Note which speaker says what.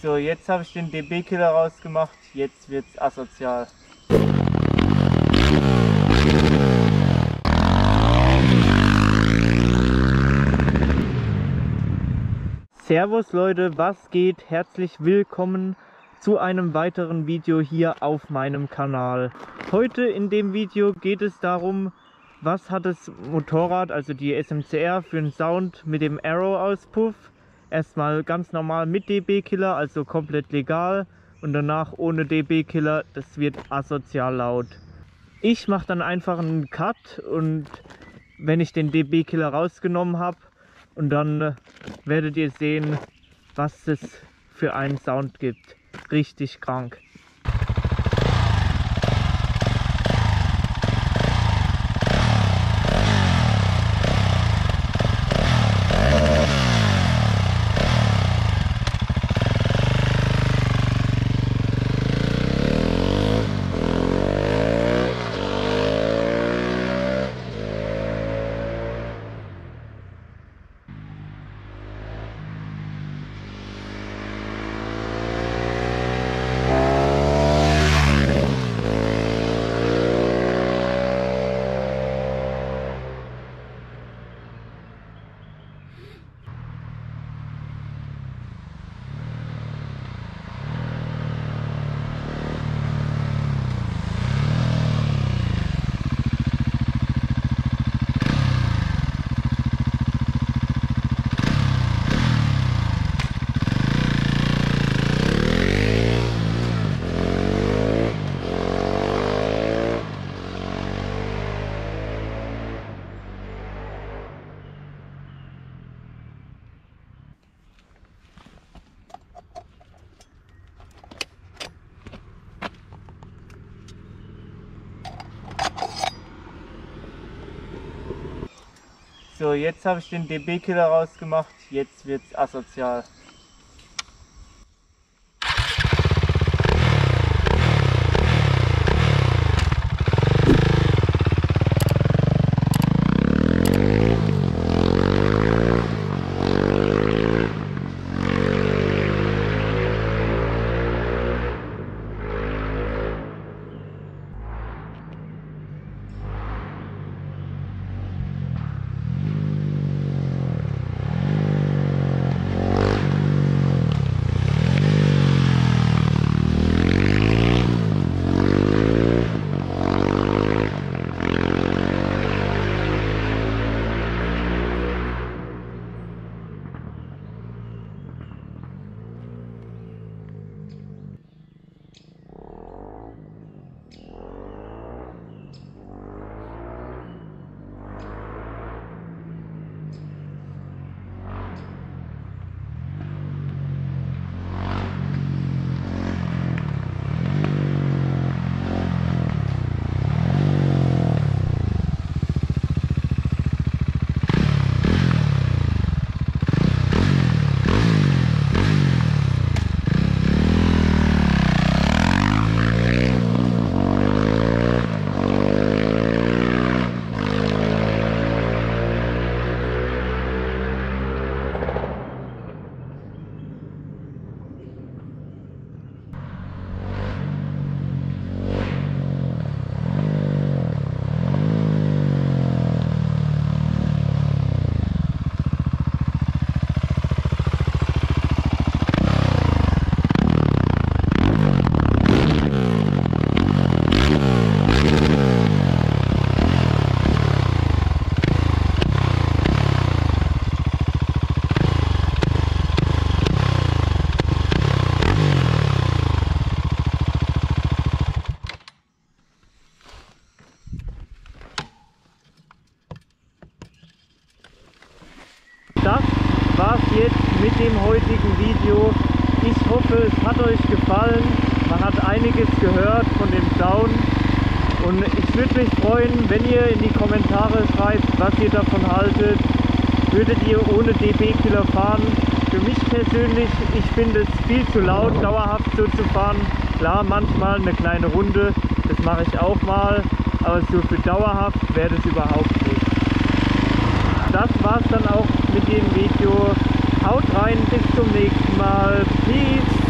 Speaker 1: So, jetzt habe ich den DB-Killer rausgemacht, jetzt wird's asozial. Servus Leute, was geht? Herzlich willkommen zu einem weiteren Video hier auf meinem Kanal. Heute in dem Video geht es darum, was hat das Motorrad, also die SMCR, für einen Sound mit dem Arrow-Auspuff. Erstmal ganz normal mit DB-Killer, also komplett legal, und danach ohne DB-Killer, das wird asozial laut. Ich mache dann einfach einen Cut, und wenn ich den DB-Killer rausgenommen habe, und dann werdet ihr sehen, was es für einen Sound gibt. Richtig krank. So, jetzt habe ich den DB-Killer rausgemacht, jetzt wird's asozial. Das war's jetzt mit dem heutigen Video. Ich hoffe, es hat euch gefallen. Man hat einiges gehört von dem Sound. Und ich würde mich freuen, wenn ihr in die Kommentare schreibt, was ihr davon haltet. Würdet ihr ohne DB-Killer fahren? Für mich persönlich, ich finde es viel zu laut, dauerhaft so zu fahren. Klar, manchmal eine kleine Runde, das mache ich auch mal. Aber so für dauerhaft wäre das überhaupt nicht. Das war's dann auch mit dem Video. Haut rein, bis zum nächsten Mal. Peace!